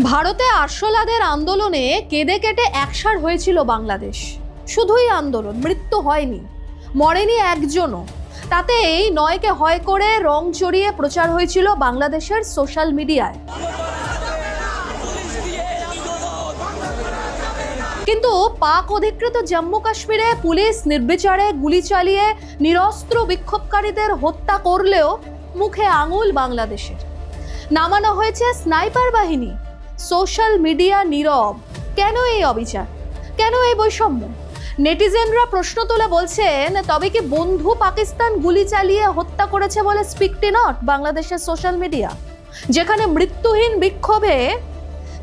ভারতে আরশোলাদের আন্দোলনে কেঁদে কেটে একসার হয়েছিল বাংলাদেশ। শুধুই আন্দোলন, মৃত্যু হয়নি, মরেনি একজনও। তাতেই নয়কে হয় করে রং চড়িয়ে প্রচার হয়েছিল বাংলাদেশের সোশ্যাল মিডিয়ায়। কিন্তু পাক অধিকৃত জম্মু কাশ্মীরে পুলিশ নির্বিচারে গুলি চালিয়ে নিরস্ত্র বিক্ষোভকারীদের হত্যা করলেও মুখে আঙুল বাংলাদেশের। নামানো হয়েছে স্নাইপার বাহিনী। সোশ্যাল মিডিয়া নীরব। কেন এই অবিচার? কেন এই বৈষম্য? নেটিজেনরা প্রশ্ন তুলে বলছেন, তবে কি বন্ধু পাকিস্তান গুলি চালিয়ে হত্যা করেছে বলে স্পিকটি নট বাংলাদেশের সোশ্যাল মিডিয়া, যেখানে মৃত্যুহীন বিক্ষোভে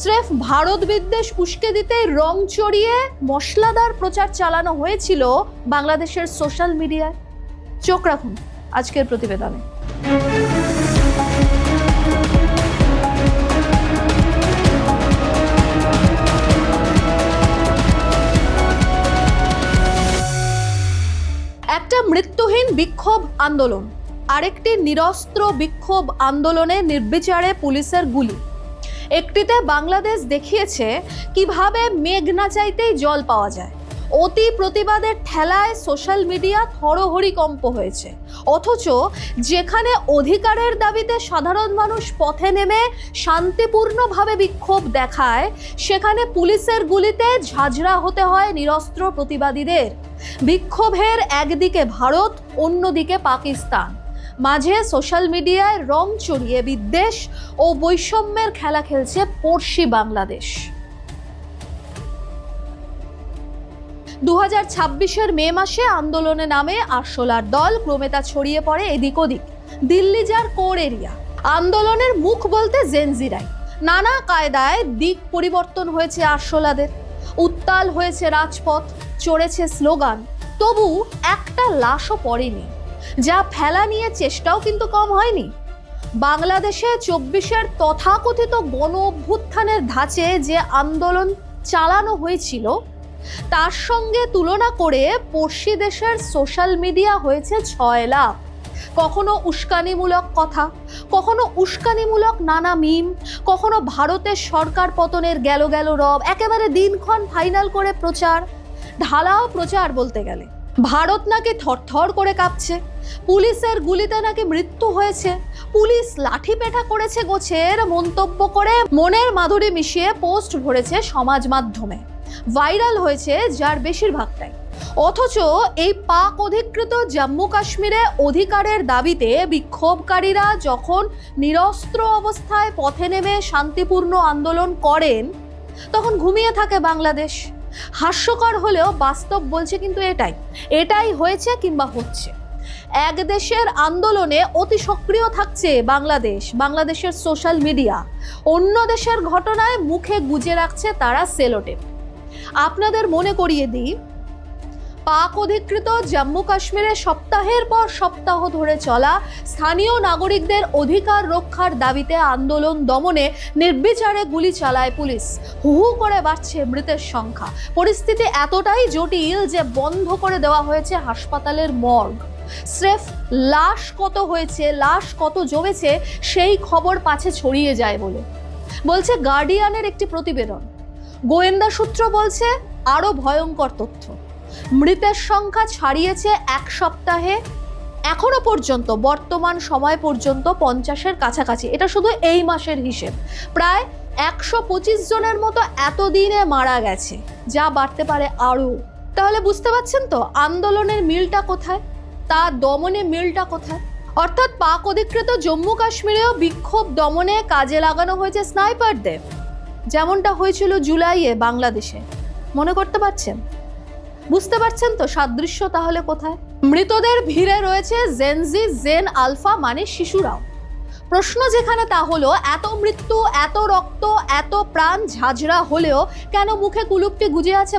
স্রেফ ভারত বিদ্বেষ উস্কে দিতে রং চড়িয়ে মশলাদার প্রচার চালানো হয়েছিল বাংলাদেশের সোশ্যাল মিডিয়ায়। চোখ রাখুন আজকের প্রতিবেদনে। একটা মৃত্যুহীন বিক্ষোভ আন্দোলন, আরেকটি নিরস্ত্র বিক্ষোভ আন্দোলনে নির্বিচারে পুলিশের গুলি। একটিতে বাংলাদেশ দেখিয়েছে কিভাবে মেঘ না চাইতেই জল পাওয়া যায়। অতি প্রতিবাদের ঠেলায় সোশ্যাল মিডিয়া থরহরিকম্প হয়েছে, অথচ যেখানে অধিকারের দাবিতে সাধারণ মানুষ পথে নেমে শান্তিপূর্ণভাবে বিক্ষোভ দেখায়, সেখানে পুলিশের গুলিতে ঝাঁঝরা হতে হয় নিরস্ত্র প্রতিবাদীদের। বিক্ষোভের একদিকে ভারত, অন্যদিকে পাকিস্তান, মাঝে সোশ্যাল মিডিয়ায় রং চড়িয়ে বিদ্বেষ ও বৈষম্যের খেলা খেলছে পড়শি বাংলাদেশ। 2026-এর মে মাসে আন্দোলনে নামে আরশোলার দল। ক্রমে তা ছড়িয়ে পড়ে এদিক ওদিক। দিল্লি যার কোর এরিয়া। আন্দোলনের মুখ বলতে জেনজিরাই। নানা কায়দায় দিক পরিবর্তন হয়েছে আরশোলাদের। উত্তাল হয়েছে রাজপথ, চড়েছে স্লোগান। তবু একটা লাশও পড়েনি। যা ফেলা নিয়ে চেষ্টাও কিন্তু কম হয়নি। বাংলাদেশে 24-এর তথাকথিত গণ অভ্যুত্থানের ধাঁচে যে আন্দোলন চালানো হয়েছিল, তার সঙ্গে তুলনা করে পড়শি দেশের সোশ্যাল মিডিয়া হয়েছে 6 লাখ। কখনো উস্কানিমূলক কথা, কখনো উস্কানিমূলক নানা মিম, কখনো ভারতের সরকার পতনের গেল গেল রব, একেবারে দিনক্ষণ ফাইনাল করে প্রচার, ঢালাও প্রচার বলতে গেলে। ভারত নাকি থরথর করে কাঁপছে, পুলিশের গুলিতে নাকি মৃত্যু হয়েছে, পুলিশ লাঠি পেটা করেছে গোছের মন্তব্য করে মনের মাধুরী মিশিয়ে পোস্ট ভরেছে সমাজ মাধ্যমে। ভাইরাল হয়েছে যার বেশিরভাগটাই। অথচ এই পাক অধিকৃত জম্মু কাশ্মীরে অধিকারের দাবিতে বিক্ষোভকারীরা যখন নিরস্ত্র অবস্থায় পথে নেমে শান্তিপূর্ণ আন্দোলন করেন, তখন ঘুমিয়ে থাকে বাংলাদেশ। হাস্যকর হলেও বাস্তব বলছে কিন্তু এটাই হয়েছে কিংবা হচ্ছে। এক দেশের আন্দোলনে অতি সক্রিয় থাকছে বাংলাদেশের সোশ্যাল মিডিয়া। অন্য দেশের ঘটনায় মুখে গুজে রাখছে তারা সেলোটেপ। আপনাদের মনে করিয়ে দিই, পাক অধিকৃত জম্মু কাশ্মীরে সপ্তাহের পর সপ্তাহ ধরে চলা স্থানীয় নাগরিকদের অধিকার রক্ষার দাবিতে আন্দোলন দমনে নির্বিচারে গুলি চালায় পুলিশ। হু হু করে বাড়ছে মৃতের সংখ্যা। পরিস্থিতি এতটাই জটিল যে বন্ধ করে দেওয়া হয়েছে হাসপাতালের মর্গ। স্রেফ লাশ কত হয়েছে, লাশ কত জমেছে সেই খবর পাছে ছড়িয়ে যায় বলছে গার্ডিয়ানের একটি প্রতিবেদন। গোয়েন্দা সূত্র বলছে আরো ভয়ঙ্কর তথ্য। মৃতের সংখ্যা ছাড়িয়েছে এক সপ্তাহে এখনো পর্যন্ত, বর্তমান সময় পর্যন্ত 50-এর কাছাকাছি। এটা শুধু এই মাসের হিসেব। প্রায় 125 জনের মতো এতদিনে মারা গেছে, যা বাড়তে পারে আরো। তাহলে বুঝতে পারছেন তো আন্দোলনের মিলটা কোথায়, তা দমনে মিলটা কোথায়। অর্থাৎ পাক অধিকৃত জম্মু কাশ্মীরেও বিক্ষোভ দমনে কাজে লাগানো হয়েছে স্নাইপারদের, যেমনটা হয়েছিল জুলাইয়ে বাংলাদেশে। মনে করতে পারছেন? বুঝতে পারছেন তো সাদৃশ্য তাহলে কোথায়? মৃতদের ভিড়ে রয়েছে জেনজি, জেন আলফা মানে শিশুরাও। প্রশ্ন যেখানে তা হলো, এত মৃত্যু, এত রক্ত, এত প্রাণ ঝাঁঝরা হলেও কেন মুখে কুলুপটি গুজে আছে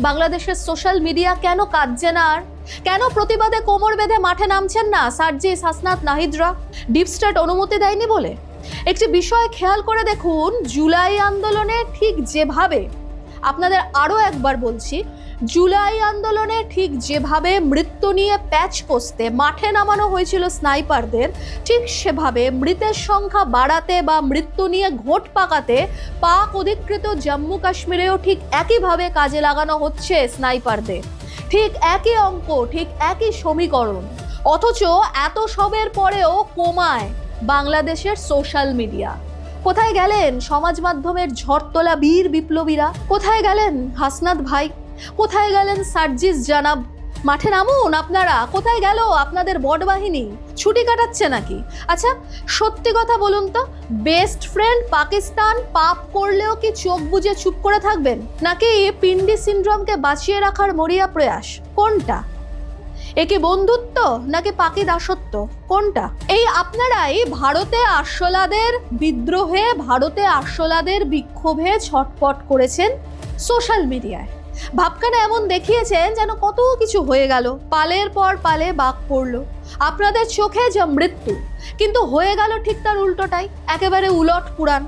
বাংলাদেশের সোশ্যাল মিডিয়া কেন কাঁদছে না? আর কেন প্রতিবাদে কোমর বেঁধে মাঠে নামছেন না সার্জিস, হাসনাত, নাহিদরা? ডিপ স্টেট অনুমতি দেয়নি বলে? একটি বিষয় খেয়াল করে দেখুন, জুলাই আন্দোলনে ঠিক যেভাবে আপনাদের আরও একবার বলছি, জুলাই আন্দোলনে ঠিক যেভাবে মৃত্যু নিয়ে প্যাচ কষতে মাঠে নামানো হয়েছিল স্নাইপারদের, ঠিক সেভাবে মৃতের সংখ্যা বাড়াতে বা মৃত্যু নিয়ে ঘোট পাকাতে পাক অধিকৃত জম্মু কাশ্মীরেও ঠিক একইভাবে কাজে লাগানো হচ্ছে স্নাইপারদের। ঠিক একই অঙ্ক, ঠিক একই সমীকরণ। অথচ এত সবের পরেও কমায় বাংলাদেশের সোশ্যাল মিডিয়া। কোথায় গেলেন সমাজ মাধ্যমের ঝড় তোলা বীর বিপ্লবীরা? কোথায় গেলেন হাসনাত ভাই? কোথায় গেলেন সার্জিস জানাব? মাঠে নামুন আপনারা। কোথায় গেল আপনাদের বট বাহিনী? ছুটি কাটাচ্ছে নাকি? আচ্ছা সত্যি কথা বলুন তো, বেস্ট ফ্রেন্ড পাকিস্তান পাপ করলেও কি চোখ বুজে চুপ করে থাকবেন, নাকি পিন্ডি সিনড্রোমকে বাঁচিয়ে রাখার মরিয়া প্রয়াস? কোনটা? একে বন্ধুত্ব নাকি পাকি দাসত্ব? কোনটা? এই আপনারাই ভারতে আরশোলাদের বিদ্রোহে, ভারতে আরশোলাদের বিক্ষোভে ছটপট করেছেন সোশ্যাল মিডিয়ায়। ভাবখানা এমন দেখিয়েছেন যেন কত কিছু হয়ে গেল, পালের পর পালে বাঘ পড়লো। আপনাদের চোখে যা মৃত্যু, কিন্তু হয়ে গেল ঠিক তার উল্টোটাই, একেবারে উলট পুরাণ।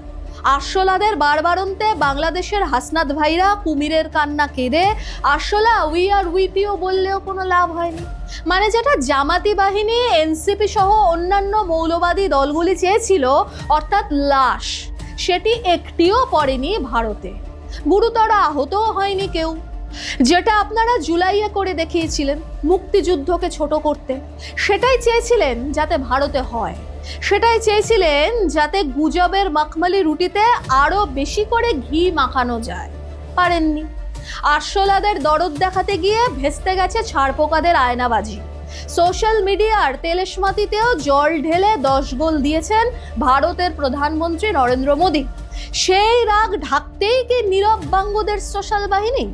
আরশোলাদের বারবারন্তে বাংলাদেশের হাসনাত ভাইরা কুমিরের কান্না কেঁদে আরশোলা উই আর উইথ ইউ বললেও কোনো লাভ হয়নি। মানে যেটা জামাতি বাহিনী, এনসিপি সহ অন্যান্য মৌলবাদী দলগুলি চেয়েছিল, অর্থাৎ লাশ, সেটি একটিও পড়েনি ভারতে। গুরুতর আহতও হয়নি কেউ। যেটা আপনারা জুলাইয়ে করে দেখিয়েছিলেন মুক্তিযুদ্ধকে ছোট করতে, সেটাই চেয়েছিলেন যাতে ভারতে হয়। সেটাই চেয়েছিলেন যাতে গুজবের মাখমালি রুটিতে আরো বেশি করে ঘি মাখানো যায়। পারেননি। আরশোলাদের দরদ দেখাতে গিয়ে ভেস্তে গেছে ছারপোকাদের আয়নাবাজি। সোশ্যাল মিডিয়ার তেলেশমাতিতেও জল ঢেলে 10 গোল দিয়েছেন ভারতের প্রধানমন্ত্রী নরেন্দ্র মোদী। সেই রাগ ঢাকতেই কি নীরব বাঙ্গুদের সোশ্যাল বাহিনী?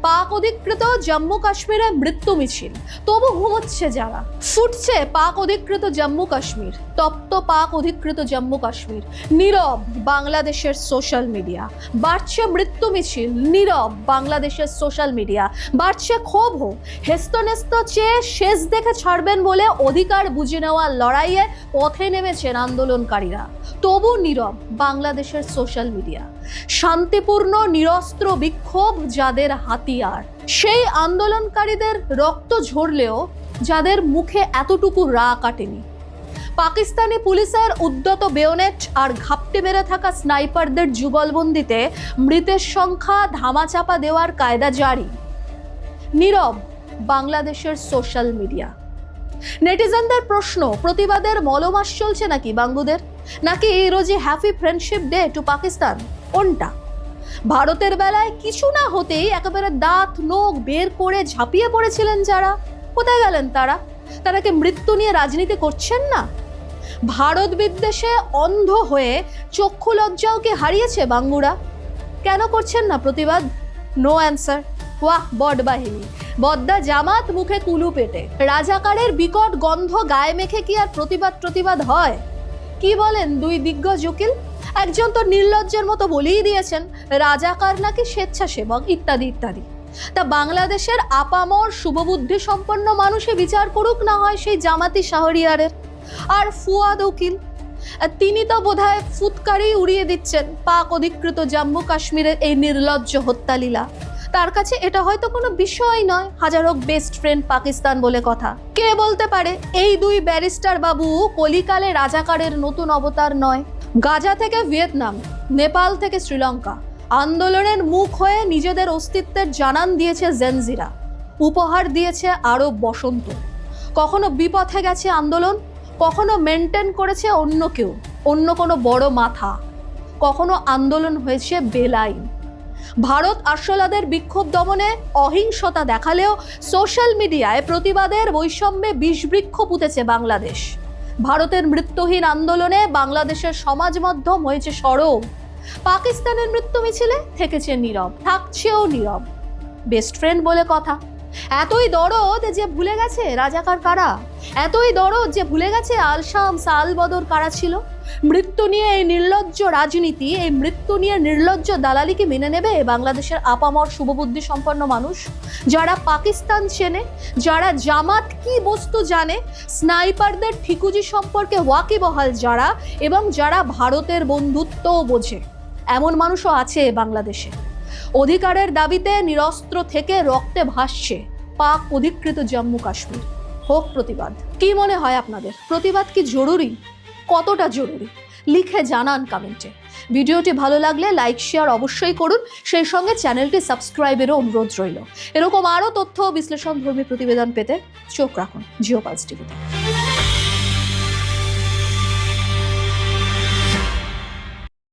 পাক অধিকৃত জম্মু কাশ্মীরে মৃত্যু মিছিল, তবু ঘুমোচ্ছে যারা। ফুটছে পাক অধিকৃত জম্মু কাশ্মীর, তপ্ত পাক অধিকৃত জম্মু কাশ্মীর। নীরব বাংলাদেশের সোশ্যাল মিডিয়া। বাড়ছে মৃত্যু মিছিল, নীরব বাংলাদেশের সোশ্যাল মিডিয়া। বাড়ছে ক্ষোভও। হেস্তনেস্ত চেয়ে শেষ দেখে ছাড়বেন বলে অধিকার বুঝে নেওয়ার লড়াইয়ে পথে নেমেছেন আন্দোলনকারীরা, তবু নীরব বাংলাদেশের সোশ্যাল মিডিয়া। শান্তিপূর্ণ নিরস্ত্র বিক্ষোভ যাদের হাতিয়ার, সেই আন্দোলনকারীদের রক্ত ঝরলেও যাদের মুখে এতটুকু রা কাটেনি। পাকিস্তানি পুলিশের উদ্যত বেয়োনেট আর ঘাপটি মেরে থাকা স্নাইপারদের যুগলবন্দিতে মৃতের সংখ্যা ধামাচাপা দেওয়ার কায়দা জারি। নীরব বাংলাদেশের সোশ্যাল মিডিয়া। নেটিজেনদের প্রশ্ন, প্রতিবাদের মলমাস চলছে নাকি বাঙ্গুদের, নাকি এই রোজই happy friendship day to Pakistan? কোনটা? ভারতের বেলায় কিছু না হতেই একেবারে দাঁত নোখ বের করে ঝাঁপিয়ে পড়েছিলেন যারা, কোথায় গেলেন তারা? তারা কি মৃত্যু নিয়ে রাজনীতি করছেন না? ভারত বিদ্বেষে অন্ধ হয়ে চক্ষু লজ্জাও কি হারিয়েছে বাঙ্গুরা? কেন করছেন না প্রতিবাদ? No answer. ওয়াহ বড বাহিনী, বদ্দা জামাত মুখে কুলু পেটে, রাজাকারের বিকট গন্ধ গায়ে মেখে কি আর প্রতিবাদ হয়? কি বলেন দুই দিগ্গজ উকিল? একজন তো নির্লজ্জের মতো বলেই দিয়েছেন রাজাকার নাকি স্বেচ্ছাসেবক ইত্যাদি ইত্যাদি। তা বাংলাদেশের আপামর শুভবুদ্ধি সম্পন্ন মানুষে বিচার করুক না হয় সেই জামাতি শাহরিয়ারের। আর ফুয়াদ উকিল, তিনি তো বোধহয় ফুৎকারেই উড়িয়ে দিচ্ছেন পাক অধিকৃত জম্মু কাশ্মীরের এই নির্লজ্জ হত্যালীলা। তার কাছে এটা হয়তো কোনো বিষয় নয়, হাজার হোক বেস্ট ফ্রেন্ড পাকিস্তান বলে কথা। কে বলতে পারে এই দুই ব্যারিস্টার বাবু কলিকালে রাজাকারের নতুন অবতার নয়? গাজা থেকে ভিয়েতনাম, নেপাল থেকে শ্রীলঙ্কা আন্দোলনের মুখ হয়ে নিজেদের অস্তিত্বের জানান দিয়েছে জেনজিরা, উপহার দিয়েছে আরব বসন্ত। কখনো বিপথে গেছে আন্দোলন, কখনো মেনটেন করেছে অন্য কেউ, অন্য কোনো বড় মাথা। কখনো আন্দোলন হয়েছে বেলাইন। ভারত আরশোলাদের বিক্ষোভ দমনে অহিংসতা দেখালেও সোশ্যাল মিডিয়ায় প্রতিবাদের বৈষম্যে বিষবৃক্ষ পুঁতেছে বাংলাদেশ। ভারতের মৃত্যুহীন আন্দোলনে বাংলাদেশের সমাজ মাধ্যম হয়েছে সরব। পাকিস্তানের মৃত্যু মিছিলে থেকেছে নীরব, থাকছেও নীরব। বেস্ট ফ্রেন্ড বলে কথা। এতই দরদ যে ভুলে গেছে রাজাকার কারা, এতই দরদ যে ভুলে গেছে আলশাম সাল বদর কারা ছিল। মৃত্যু নিয়ে এই নির্লজ্জ রাজনীতি, এই মৃত্যু নিয়ে নির্লজ্জ দালালি কি মেনে নেবে বাংলাদেশের আপামর শুভবুদ্ধি সম্পন্ন মানুষ, যারা পাকিস্তান চেনে, যারা জামাত কি বস্তু জানে, স্নাইপারদের ঠিকুজি সম্পর্কে ওয়াকিবহাল যারা, এবং যারা ভারতের বন্ধুত্বও বোঝে? এমন মানুষও আছে বাংলাদেশে। অধিকারের দাবিতে নিরস্ত্র থেকে রক্তে ভাসছে পাক অধিকৃত জম্মু কাশ্মীর। হোক প্রতিবাদ। কি মনে হয় আপনাদের, প্রতিবাদ কি জরুরি? কতটা জরুরি লিখে জানান কমেন্টে। ভিডিওটি ভালো লাগলে লাইক শেয়ার অবশ্যই করুন, সেই সঙ্গে চ্যানেলটি সাবস্ক্রাইবেরও অনুরোধ রইল। এরকম আরও তথ্য ও বিশ্লেষণধর্মী প্রতিবেদন পেতে চোখ রাখুন জিও পালস টিভিতে।